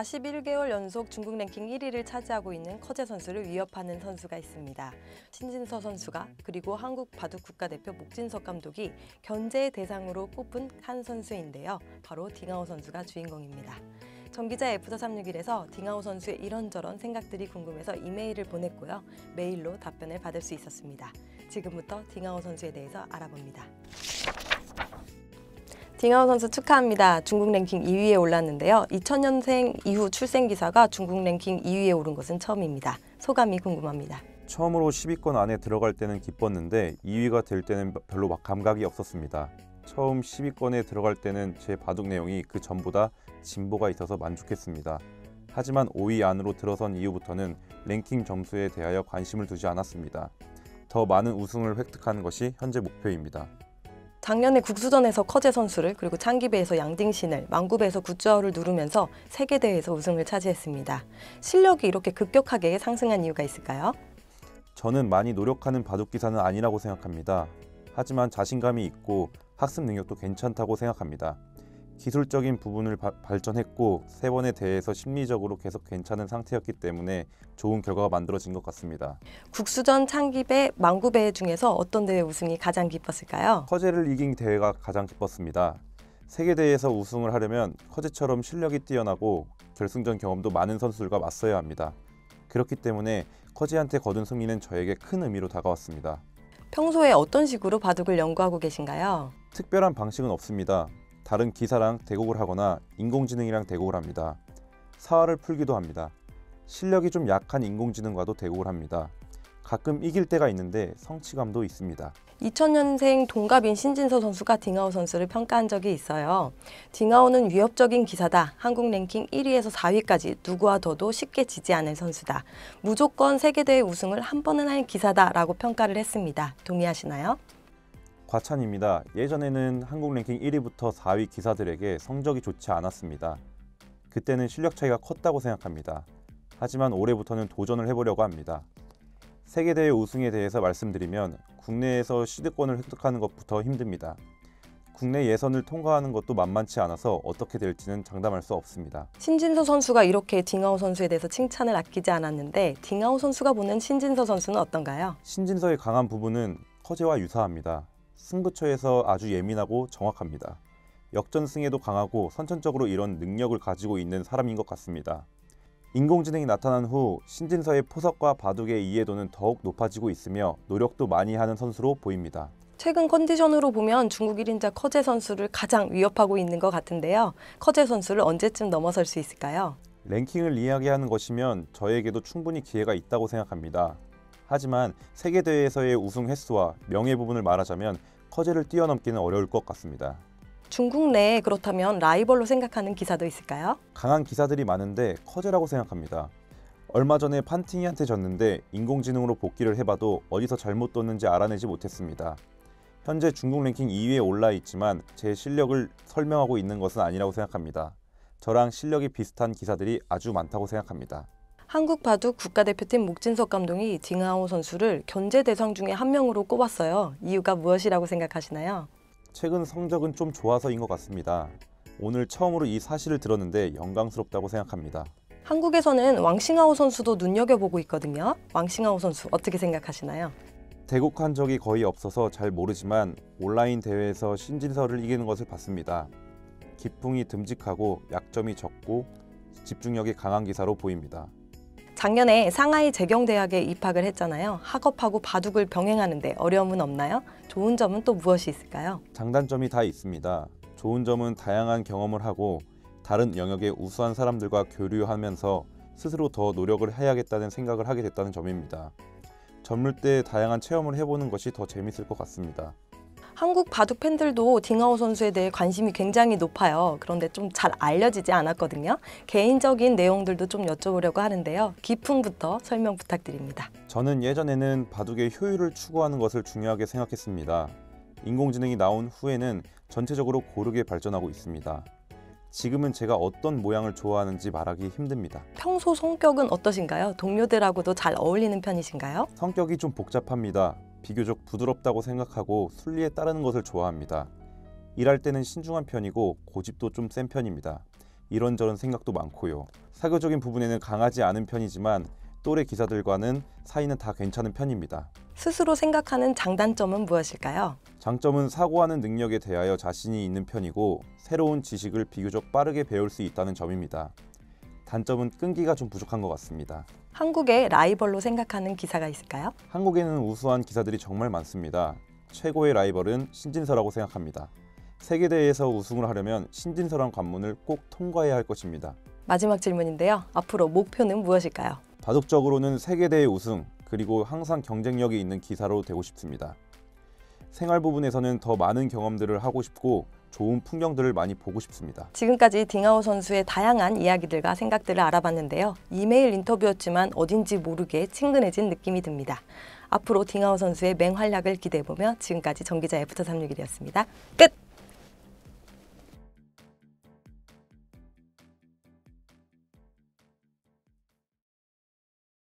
41개월 연속 중국 랭킹 1위를 차지하고 있는 커제 선수를 위협하는 선수가 있습니다. 신진서 선수가 그리고 한국 바둑 국가대표 목진석 감독이 견제의 대상으로 꼽은 한 선수인데요. 바로 딩하오 선수가 주인공입니다. 정기자 F436일에서 딩하오 선수의 이런저런 생각들이 궁금해서 이메일을 보냈고요. 메일로 답변을 받을 수 있었습니다. 지금부터 딩하오 선수에 대해서 알아봅니다. 딩하오 선수 축하합니다. 중국 랭킹 2위에 올랐는데요. 2000년생 이후 출생 기사가 중국 랭킹 2위에 오른 것은 처음입니다. 소감이 궁금합니다. 처음으로 10위권 안에 들어갈 때는 기뻤는데 2위가 될 때는 별로 감각이 없었습니다. 처음 10위권에 들어갈 때는 제 바둑 내용이 그 전보다 진보가 있어서 만족했습니다. 하지만 5위 안으로 들어선 이후부터는 랭킹 점수에 대하여 관심을 두지 않았습니다. 더 많은 우승을 획득하는 것이 현재 목표입니다. 작년에 국수전에서 커제 선수를, 그리고 창기배에서 양딩신을, 망구배에서 구짜오를 누르면서 세계대회에서 우승을 차지했습니다. 실력이 이렇게 급격하게 상승한 이유가 있을까요? 저는 많이 노력하는 바둑기사는 아니라고 생각합니다. 하지만 자신감이 있고 학습 능력도 괜찮다고 생각합니다. 기술적인 부분을 발전했고 3번의 대회에서 심리적으로 계속 괜찮은 상태였기 때문에 좋은 결과가 만들어진 것 같습니다. 국수전, 창기배, 망구배 중에서 어떤 대회 우승이 가장 기뻤을까요? 커제를 이긴 대회가 가장 기뻤습니다. 세계대회에서 우승을 하려면 커제처럼 실력이 뛰어나고 결승전 경험도 많은 선수들과 맞서야 합니다. 그렇기 때문에 커제한테 거둔 승리는 저에게 큰 의미로 다가왔습니다. 평소에 어떤 식으로 바둑을 연구하고 계신가요? 특별한 방식은 없습니다. 다른 기사랑 대국을 하거나 인공지능이랑 대국을 합니다. 사활을 풀기도 합니다. 실력이 좀 약한 인공지능과도 대국을 합니다. 가끔 이길 때가 있는데 성취감도 있습니다. 2000년생 동갑인 신진서 선수가 딩하오 선수를 평가한 적이 있어요. 딩하오는 위협적인 기사다. 한국 랭킹 1위에서 4위까지 누구와 둬도 쉽게 지지 않을 선수다. 무조건 세계대회 우승을 한 번은 할 기사다라고 평가를 했습니다. 동의하시나요? 과찬입니다. 예전에는 한국 랭킹 1위부터 4위 기사들에게 성적이 좋지 않았습니다. 그때는 실력 차이가 컸다고 생각합니다. 하지만 올해부터는 도전을 해보려고 합니다. 세계대회 우승에 대해서 말씀드리면 국내에서 시드권을 획득하는 것부터 힘듭니다. 국내 예선을 통과하는 것도 만만치 않아서 어떻게 될지는 장담할 수 없습니다. 신진서 선수가 이렇게 딩하오 선수에 대해서 칭찬을 아끼지 않았는데 딩하오 선수가 보는 신진서 선수는 어떤가요? 신진서의 강한 부분은 커제와 유사합니다. 승부처에서 아주 예민하고 정확합니다. 역전승에도 강하고 선천적으로 이런 능력을 가지고 있는 사람인 것 같습니다. 인공지능이 나타난 후 신진서의 포석과 바둑의 이해도는 더욱 높아지고 있으며 노력도 많이 하는 선수로 보입니다. 최근 컨디션으로 보면 중국 1인자 커제 선수를 가장 위협하고 있는 것 같은데요. 커제 선수를 언제쯤 넘어설 수 있을까요? 랭킹을 이야기하는 것이면 저에게도 충분히 기회가 있다고 생각합니다. 하지만 세계대회에서의 우승 횟수와 명예 부분을 말하자면 커제를 뛰어넘기는 어려울 것 같습니다. 중국 내에 그렇다면 라이벌로 생각하는 기사도 있을까요? 강한 기사들이 많은데 커제라고 생각합니다. 얼마 전에 판팅이한테 졌는데 인공지능으로 복귀를 해봐도 어디서 잘못 뒀는지 알아내지 못했습니다. 현재 중국 랭킹 2위에 올라 있지만 제 실력을 설명하고 있는 것은 아니라고 생각합니다. 저랑 실력이 비슷한 기사들이 아주 많다고 생각합니다. 한국 바둑 국가대표팀 목진석 감독이 딩하오 선수를 견제 대상 중에 한 명으로 꼽았어요. 이유가 무엇이라고 생각하시나요? 최근 성적은 좀 좋아서인 것 같습니다. 오늘 처음으로 이 사실을 들었는데 영광스럽다고 생각합니다. 한국에서는 왕싱하오 선수도 눈여겨보고 있거든요. 왕싱하오 선수 어떻게 생각하시나요? 대국한 적이 거의 없어서 잘 모르지만 온라인 대회에서 신진서를 이기는 것을 봤습니다. 기풍이 듬직하고 약점이 적고 집중력이 강한 기사로 보입니다. 작년에 상하이 재경대학에 입학을 했잖아요. 학업하고 바둑을 병행하는데 어려움은 없나요? 좋은 점은 또 무엇이 있을까요? 장단점이 다 있습니다. 좋은 점은 다양한 경험을 하고 다른 영역의 우수한 사람들과 교류하면서 스스로 더 노력을 해야겠다는 생각을 하게 됐다는 점입니다. 젊을 때 다양한 체험을 해보는 것이 더 재밌을 것 같습니다. 한국 바둑 팬들도 딩하오 선수에 대해 관심이 굉장히 높아요. 그런데 좀 잘 알려지지 않았거든요. 개인적인 내용들도 좀 여쭤보려고 하는데요. 기풍부터 설명 부탁드립니다. 저는 예전에는 바둑의 효율을 추구하는 것을 중요하게 생각했습니다. 인공지능이 나온 후에는 전체적으로 고르게 발전하고 있습니다. 지금은 제가 어떤 모양을 좋아하는지 말하기 힘듭니다. 평소 성격은 어떠신가요? 동료들하고도 잘 어울리는 편이신가요? 성격이 좀 복잡합니다. 비교적 부드럽다고 생각하고 순리에 따르는 것을 좋아합니다. 일할 때는 신중한 편이고 고집도 좀 센 편입니다. 이런저런 생각도 많고요. 사교적인 부분에는 강하지 않은 편이지만 또래 기사들과는 사이는 다 괜찮은 편입니다. 스스로 생각하는 장단점은 무엇일까요? 장점은 사고하는 능력에 대하여 자신이 있는 편이고 새로운 지식을 비교적 빠르게 배울 수 있다는 점입니다. 단점은 끈기가 좀 부족한 것 같습니다. 한국의 라이벌로 생각하는 기사가 있을까요? 한국에는 우수한 기사들이 정말 많습니다. 최고의 라이벌은 신진서라고 생각합니다. 세계대회에서 우승을 하려면 신진서란 관문을 꼭 통과해야 할 것입니다. 마지막 질문인데요. 앞으로 목표는 무엇일까요? 바둑적으로는 세계대회 우승, 그리고 항상 경쟁력이 있는 기사로 되고 싶습니다. 생활 부분에서는 더 많은 경험들을 하고 싶고 좋은 풍경들을 많이 보고 싶습니다. 지금까지 딩하오 선수의 다양한 이야기들과 생각들을 알아봤는데요. 이메일 인터뷰였지만 어딘지 모르게 친근해진 느낌이 듭니다. 앞으로 딩하오 선수의 맹활약을 기대해보며 지금까지 정기자 애프터 361이었습니다. 끝!